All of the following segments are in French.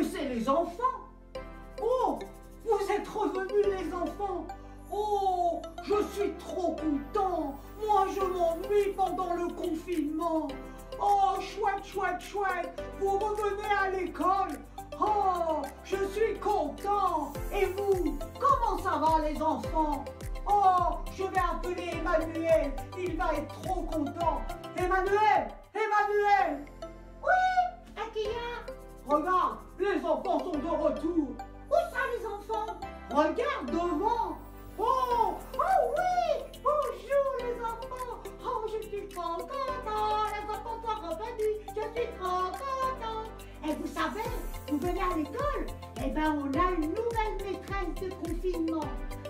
mais c'est les enfants. Oh, vous êtes revenus les enfants. Oh, je suis trop content. Moi, je m'ennuie pendant le confinement. Oh, chouette, chouette, chouette. Vous revenez à l'école. Oh, je suis content. Et vous, comment ça va les enfants? Oh, je vais appeler Emmanuel. Il va être trop content. Emmanuel, Emmanuel. Oui, Akia. Regarde, les enfants sont de retour. Où ça les enfants? Regarde devant. Oh, oh oui, bonjour les enfants. Oh, je suis trop content. Les enfants sont revenus. Je suis trop content. Et vous savez, vous venez à l'école, eh bien on a une nouvelle maîtresse de confinement.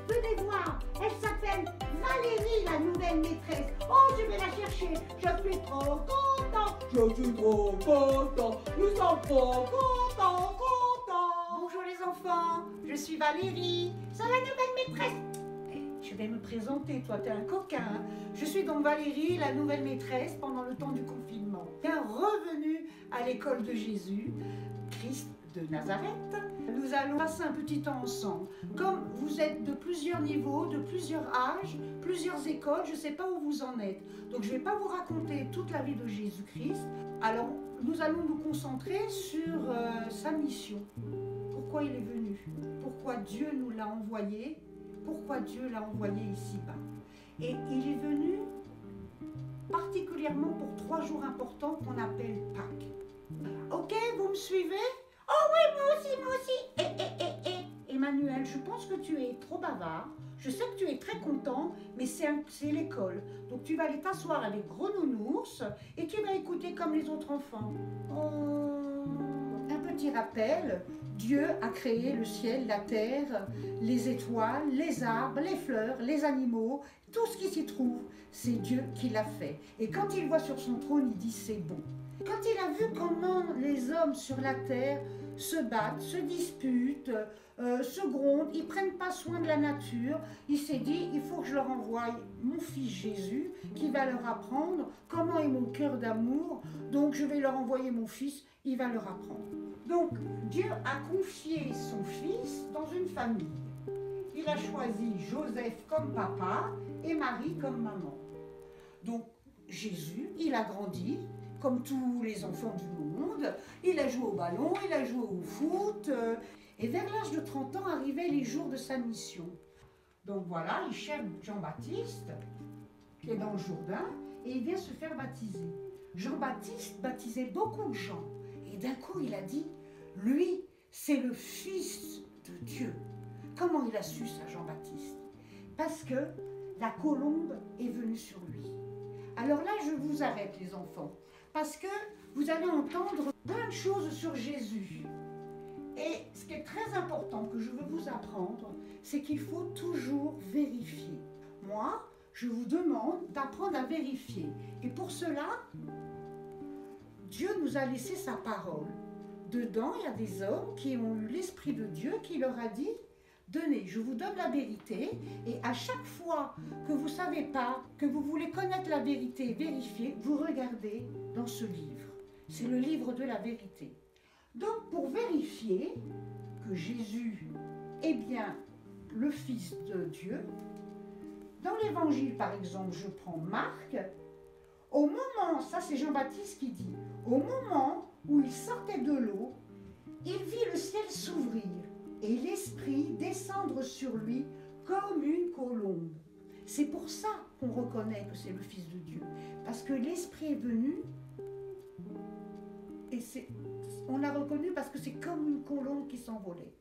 Venez voir, elle s'appelle Valérie, la nouvelle maîtresse. Oh, je vais la chercher. Je suis trop content. Je suis trop content. Nous sommes trop contents, contents. Bonjour les enfants, je suis Valérie. C'est la nouvelle maîtresse. Je vais me présenter, toi t'es un coquin. Hein? Je suis donc Valérie, la nouvelle maîtresse pendant le temps du confinement. Bien revenue à l'école de Jésus, Christ de Nazareth. Nous allons passer un petit temps ensemble. Comme vous êtes de plusieurs niveaux, de plusieurs âges, plusieurs écoles, je ne sais pas où vous en êtes. Donc je ne vais pas vous raconter toute la vie de Jésus-Christ. Alors nous allons nous concentrer sur sa mission. Pourquoi il est venu? Pourquoi Dieu nous l'a envoyé? Pourquoi Dieu l'a envoyé ici-bas? Et il est venu particulièrement pour 3 jours importants qu'on appelle Pâques. Ok, vous me suivez? Oh oui, moi aussi. Emmanuel, je pense que tu es trop bavard. Je sais que tu es très content, mais c'est l'école. Donc tu vas aller t'asseoir avec Gros Nounours et tu vas écouter comme les autres enfants. Oh. Un petit rappel, Dieu a créé le ciel, la terre, les étoiles, les arbres, les fleurs, les animaux, tout ce qui s'y trouve, c'est Dieu qui l'a fait. Et quand il voit sur son trône, il dit c'est bon. Quand il a vu comment les hommes sur la terre se battent, se disputent, se grondent, ils ne prennent pas soin de la nature, il s'est dit, il faut que je leur envoie mon fils Jésus qui va leur apprendre comment est mon cœur d'amour, donc je vais leur envoyer mon fils, il va leur apprendre. Donc Dieu a confié son fils dans une famille. Il a choisi Joseph comme papa et Marie comme maman. Donc Jésus, il a grandi comme tous les enfants du monde, il a joué au ballon, il a joué au foot, et vers l'âge de 30 ans arrivaient les jours de sa mission. Donc voilà, il cherche Jean-Baptiste, qui est dans le Jourdain, et il vient se faire baptiser. Jean-Baptiste baptisait beaucoup de gens, et d'un coup il a dit, lui, c'est le Fils de Dieu. Comment il a su ça, Jean-Baptiste? Parce que la colombe est venue sur lui. Alors là, je vous arrête les enfants, parce que vous allez entendre plein de choses sur Jésus. Et ce qui est très important que je veux vous apprendre, c'est qu'il faut toujours vérifier. Moi, je vous demande d'apprendre à vérifier. Et pour cela, Dieu nous a laissé sa parole. Dedans, il y a des hommes qui ont eu l'Esprit de Dieu qui leur a dit « Tenez, je vous donne la vérité et à chaque fois que vous ne savez pas, que vous voulez connaître la vérité, vérifier, vous regardez dans ce livre. C'est le livre de la vérité. » Donc, pour vérifier que Jésus est bien le Fils de Dieu, dans l'Évangile, par exemple, je prends Marc, au moment, ça c'est Jean-Baptiste qui dit, au moment où il sortait de l'eau, il vit le ciel s'ouvrir et l'Esprit descendre sur lui comme une colombe. C'est pour ça qu'on reconnaît que c'est le Fils de Dieu, parce que l'Esprit est venu et on l'a reconnu parce que c'est comme une colombe qui s'envolait.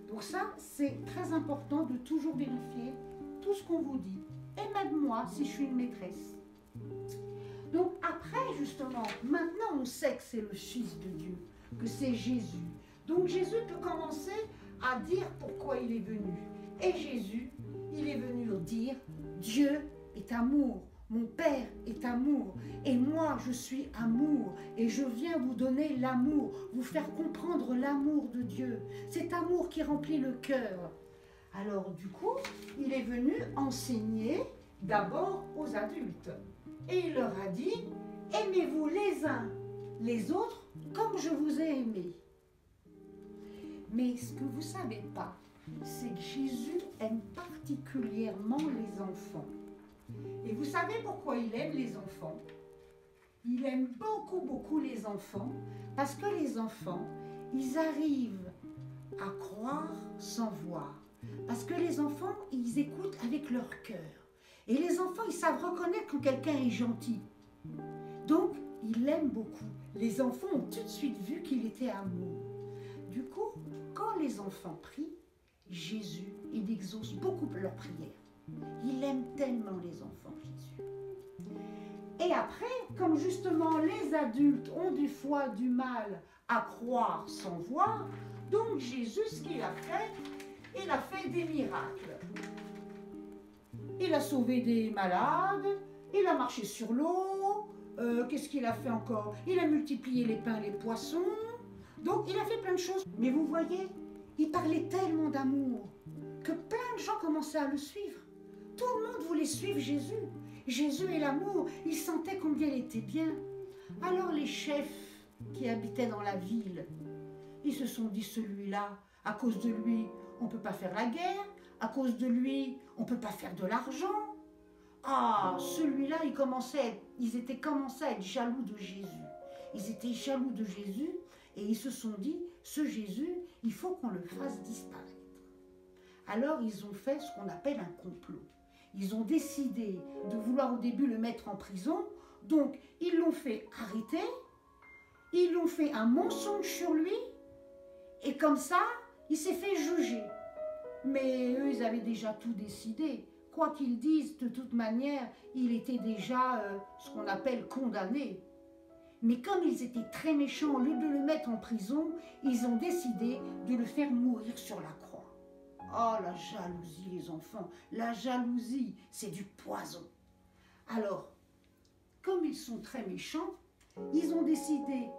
Donc ça, c'est très important de toujours vérifier tout ce qu'on vous dit. Et même moi, si je suis une maîtresse. Donc après, justement, maintenant on sait que c'est le Fils de Dieu, que c'est Jésus. Donc Jésus peut commencer à dire pourquoi il est venu. Et Jésus, il est venu dire, Dieu est amour, mon Père est amour, et moi je suis amour, et je viens vous donner l'amour, vous faire comprendre l'amour de Dieu, cet amour qui remplit le cœur. Alors du coup, il est venu enseigner d'abord aux adultes. Et il leur a dit, aimez-vous les uns les autres comme je vous ai aimés. Mais ce que vous ne savez pas, c'est que Jésus aime particulièrement les enfants. Et vous savez pourquoi il aime les enfants? Il aime beaucoup, beaucoup les enfants, parce que les enfants, ils arrivent à croire sans voir. Parce que les enfants, ils écoutent avec leur cœur. Et les enfants, ils savent reconnaître quand quelqu'un est gentil. Donc, il l'aime beaucoup. Les enfants ont tout de suite vu qu'il était amour. Du coup, quand les enfants prient, Jésus, il exauce beaucoup leurs prières. Il aime tellement les enfants, Jésus. Et après, comme justement les adultes ont des fois du mal à croire sans voir, donc Jésus, ce qu'il a fait des miracles. Il a sauvé des malades, il a marché sur l'eau, qu'est-ce qu'il a fait encore? Il a multiplié les pains et les poissons, donc il a fait plein de choses. Mais vous voyez, il parlait tellement d'amour que plein de gens commençaient à le suivre. Tout le monde voulait suivre Jésus. Jésus et l'amour, ils sentaient combien il était bien. Alors les chefs qui habitaient dans la ville, ils se sont dit, celui-là, à cause de lui, on ne peut pas faire la guerre, à cause de lui, on ne peut pas faire de l'argent. Ah, celui-là, ils commençaient à être jaloux de Jésus. Ils étaient jaloux de Jésus et ils se sont dit, ce Jésus, il faut qu'on le fasse disparaître. Alors, ils ont fait ce qu'on appelle un complot. Ils ont décidé de vouloir au début le mettre en prison, donc ils l'ont fait arrêter, ils l'ont fait un mensonge sur lui, et comme ça, il s'est fait juger. Mais eux, ils avaient déjà tout décidé. Quoi qu'ils disent, de toute manière, il était déjà ce qu'on appelle condamné. Mais comme ils étaient très méchants, au lieu de le mettre en prison, ils ont décidé de le faire mourir sur la croix. Oh, la jalousie, les enfants, la jalousie, c'est du poison. Alors, comme ils sont très méchants, ils ont décidé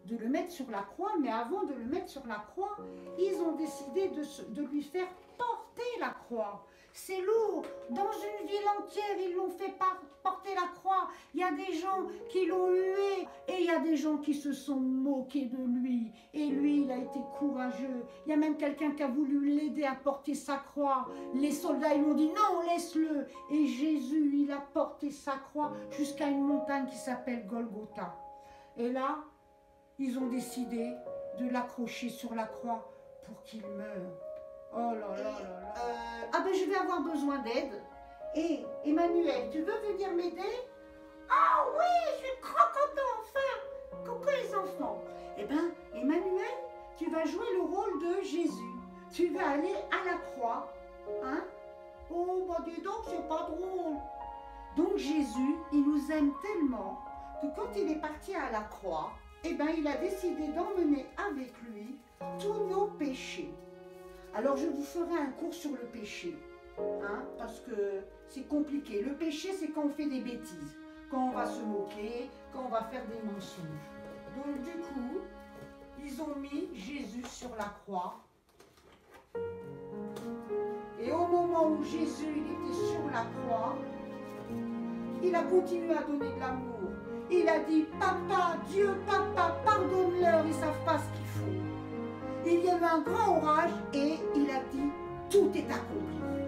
de le mettre sur la croix, mais avant de le mettre sur la croix, ils ont décidé de lui faire porter la croix. C'est lourd. Dans une ville entière, ils l'ont fait porter la croix. Il y a des gens qui l'ont hué et il y a des gens qui se sont moqués de lui. Et lui, il a été courageux. Il y a même quelqu'un qui a voulu l'aider à porter sa croix. Les soldats, ils lui ont dit non, laisse-le. Et Jésus, il a porté sa croix jusqu'à une montagne qui s'appelle Golgotha. Et là, ils ont décidé de l'accrocher sur la croix pour qu'il meure. Oh là là là là. Ah ben je vais avoir besoin d'aide. Et Emmanuel, tu veux venir m'aider? Ah oui, je suis trop content enfin. Coucou les enfants. Eh ben Emmanuel, tu vas jouer le rôle de Jésus. Tu vas aller à la croix. Hein? Oh bah dis donc, c'est pas drôle. Donc Jésus, il nous aime tellement que quand il est parti à la croix, eh ben il a décidé d'emmener avec lui tous nos péchés. Alors je vous ferai un cours sur le péché, hein, parce que c'est compliqué. Le péché, c'est quand on fait des bêtises, quand on va se moquer, quand on va faire des mensonges. Donc du coup, ils ont mis Jésus sur la croix. Et au moment où Jésus il était sur la croix, il a continué à donner de l'amour. Il a dit, papa, Dieu, papa, pardonne-leur, ils ne savent pas ce qu'il faut. Il y a eu un grand orage et il a dit, tout est accompli.